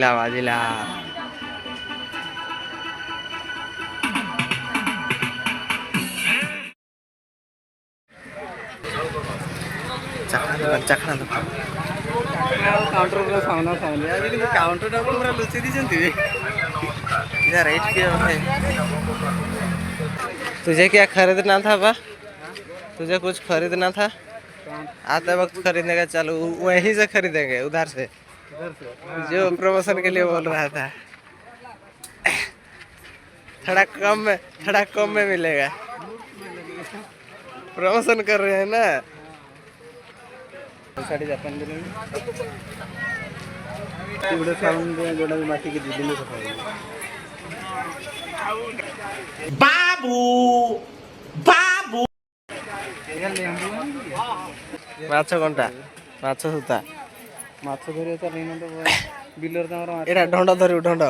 बाजीला चखना counter लुचि rate तुझे क्या खरीदना था बा? तुझे कुछ खरीदना था? आते वक्त खरीदने का, चलो वहीं से खरीदेंगे, उधर से जो प्रमोशन के लिए बोल रहा था। थोड़ा कम में मिलेगा। प्रमोशन कर रहे हैं ना। साड़ी जापान बाबू बाबू माछ कंटा माछ सूता माछ धरी बिलर एटा ढंड धरू ढंड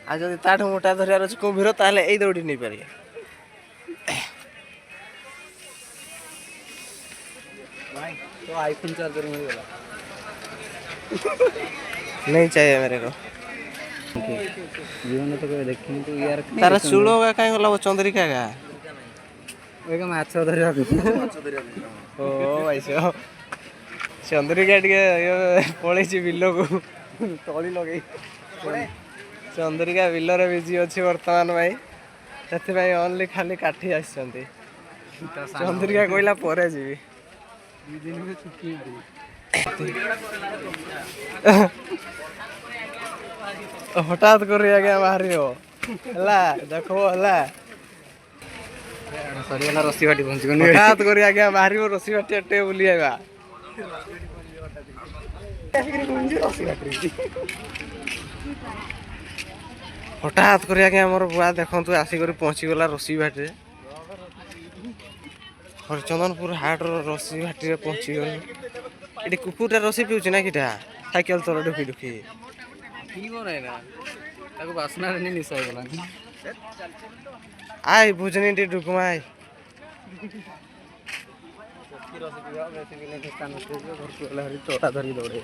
आज जब ताठू मोटा धरियार अच्छे कुम्भीर ताहले एई दौड़ी नहीं पारे। तो आईफोन चार्जर मिल गया नहीं चाहिए मेरे को। जीवन में तो कोई देखी तो यार तारा चूल होगा कहीं गला वो चंद्रिका का वेगा माछ धरिया ओ ऐसे चंद्रिका टिके पळेछि बिल्लो को तळी लगेई चंद्रिका बिल्लो रे बिजी अछि वर्तमान भाई सेति भाई ओनली खाली काठी आछंती चंद्रिका कोइला परे जीवी दिन में छुट्टी हठात कर बाहरी होला देखो होला सरीला रस्सी बाटी पहुंच हठात कर बाहरी रस्सी बाटी टे बुली आइबा हठात कर मोर बुआ देखु आसिक पहुँची गला रस्सी बाटी हरचंदनपुर हाट रस्सी भाटी पहुँची गली ये कुकुरटा रस्सी पीऊँ ना किटा साइकेल तल ढुकी ढुकी बासना निशा आई भुजनी टी ढुकमा आई चोटा धरिक दौड़े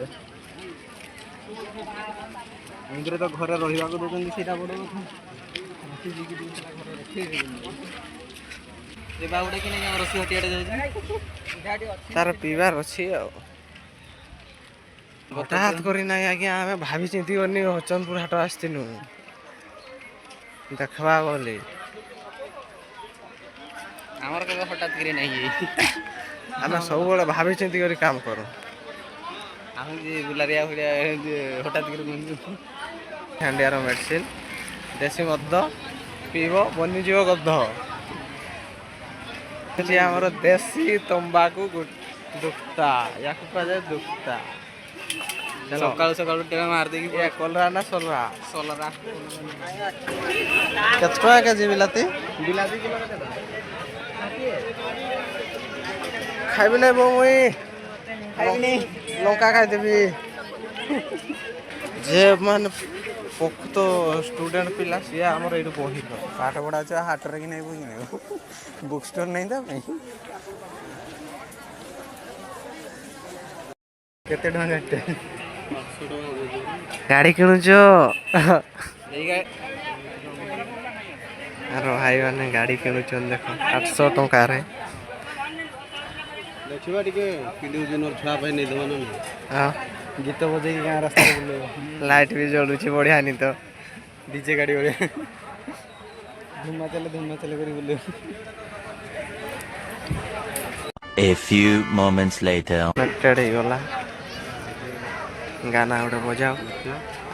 एमती तो घर रहा दौरान सीटा बड़ तार पीबार अच्छी हठात करना आज्ञा आम भाभी चिंती करनी हरचंदपुर हाट आसनु देखवा बोली आमर के हठात कर नहीं आम सब भाभी चिंती कर काम करूँ आम बुलारिया हठात हांडियार मेडिसिन देसी मद पीब बनीज गध आमर देसी तंबाकू दुखता या कहुए दुखता सकाल सकाल टेमा मार दे कलरा ना सोलरा सोलरा केतना केजी बिलाती बिलाती किलो खाइबी नहीं बो मुई लंका खाई देबी जे मान पोक्त स्टूडेंट पिला सी आमर ये बही पाठ पढ़ा छुआ हाट रे कि नहीं बुझ बुक स्टोर नहीं था केते ढंग गाड़ी किणुच भाई मैंने गाड़ी किणुच देख 800 टंका गीत बजे गाँ रास्ता लाइट भी जलुची बढ़िया नहीं तो डीजे गाड़ी बढ़िया धुमा चले कर बुले A few moments later गला गाना गोटे बजाओ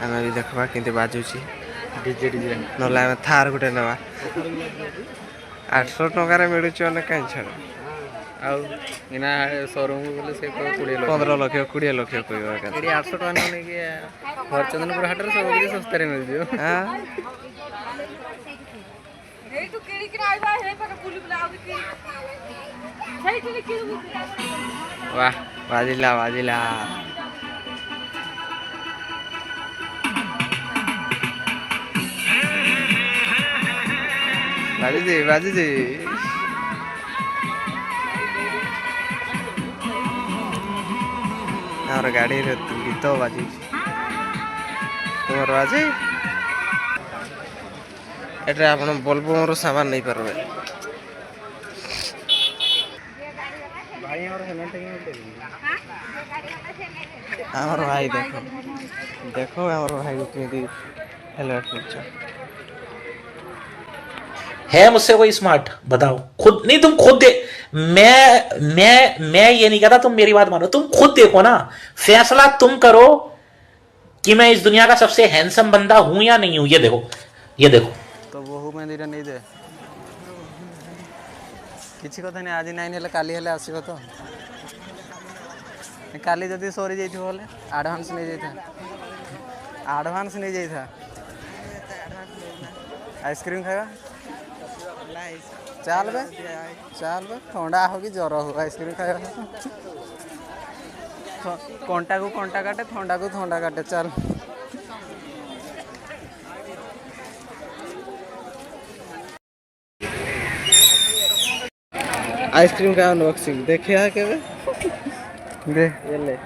आम भी देखा कि बाजुची डीजे डीजे ना थार गोटे ना 800 टकर मिलूँ कहीं छाड़ आना शोरूम बोले से 15 लाख 20 लाख कह 800 टका नहीं कि हरचंदनपुर हाट सब किसी सस्ते मिल वाह बाजिला बाजिला बाजी ଆମର ଗାଡ଼ିରେ ଗୀତ ବାଜୁଛି ତୁମର ବାଜେ ଏଠାରେ ଆପଣ ବୋଲବମର ସାମାନ ନେଇପାରିବେ। ଆମର ଭାଇ ଦେଖ ଦେଖ ଆମର ଭାଇ କେମିତି हेलमेट पूछा है मुझसे कोई स्मार्ट? बताओ खुद। नहीं तुम खुद दे। मैं ये नहीं कहता, तुम मेरी बात मानो, तुम खुद देखो ना, फैसला तुम करो कि मैं इस दुनिया का सबसे हैंडसम बंदा हूं या नहीं हूं। ये देखो, ये देखो। तो बहु में दीटा नहीं दे किसी कथा नहीं, आज नाइन हेले काली हेले आसीबो तो काली जदी सरी जाइथि बोले एडवांस नहीं जाइथा, एडवांस नहीं जाइथा। आइसक्रीम खाइबा चल बे ठंडा हो कि ज्वर हो आइसक्रीम खाइबा कंटा को कंटा काटे थंडा को थंडा काटे चल। आइसक्रीम का अनबॉक्सिंग देखे है के दे ये ले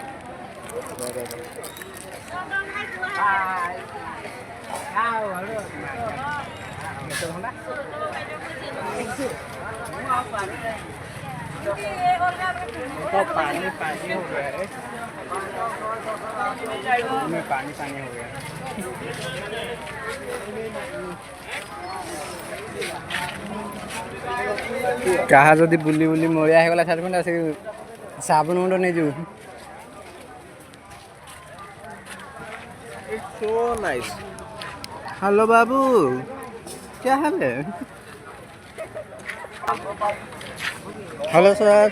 तो पानी पानी हो गया है, में पानी पानी हो गया। कहा जदि बुली बुली मरिया होगा सार खंड से साबुन मुंड नहीं जो सो नाइस। हेलो बाबू क्या हाल है? Hello sir.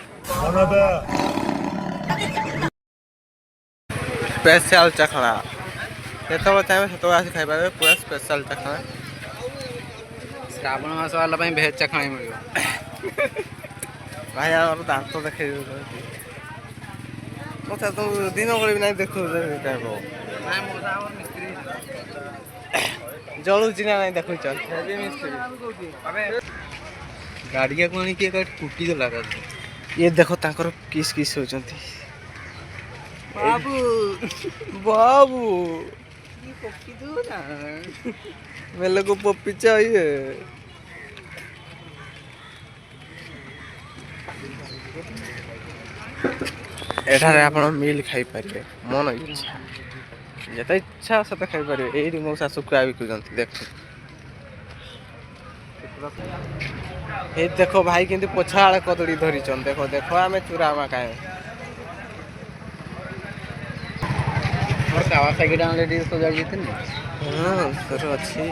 स्पेशल चखना जो चाहिए से आसी खाई पारे पूरा स्पेशल चखना। श्रावण मास वाला भेज चखना मिल भाई आम दांत देखे तुम दिन भी ना देख जलुची ना नहीं देखु गाड़िया को कुटी देला ये देखो तांकर किस किस होचंती। बाबू बाबू पप्पी दो ना मेरे को पप्पी चाहिए। एठारे आपण मिल खाई पारे मन इच्छा जेता इच्छा से खाई पारे। एही मो सासु खुआ बिकुचंती देख ए देखो भाई किंतु पोछा आड़े कदड़ी धरी चन देखो देखो आमे चुरामा काहे और कावासाकी डाउनलोड डी तो जाई थी ना। हां सर अच्छी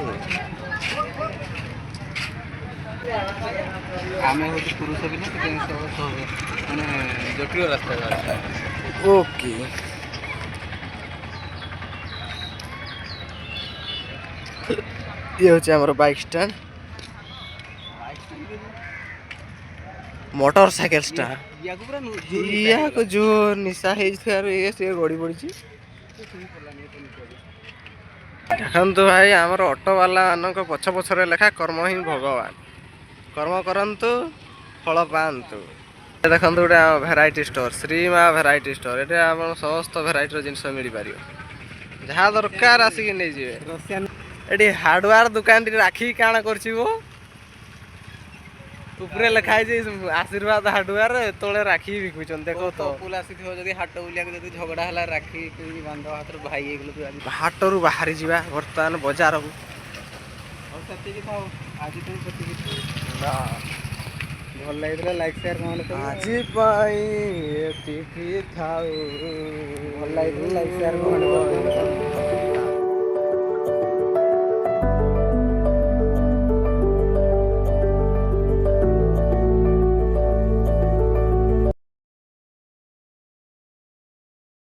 आमे होती पुरुष भी ना कि सब माने जटिल रास्ता है। ओके ये होचे हमर बाइक स्टैंड मोटरसाइकिल स्टार या को जो निशा है ये से गड़ी पड़ी देखु भाई आमर ऑटो वाला मान पछ पछरे लेखा कर्म ही भगवान कर्म करंतु फल पातु। देखो गोटे भेराइटी स्टोर श्रीमा भेराइटी स्टोर ये समस्त भेराइटर जिन मिल पार जहाँ दरकार आसिक नहीं जी ये हार्डवेयर दुकान राखी काण कर ऊपर लिखाई आशीर्वाद हार्डवेयर तले राखी बिकुचन देखो तो जदि हाट बुलिया झगड़ा है राखी बांध हाथ भाई हाट रू बाहरी जा बर्तमान बजार को भल लगे लाइक शेयर कमेंट आज भल लगे लाइक शेयर कमेंट।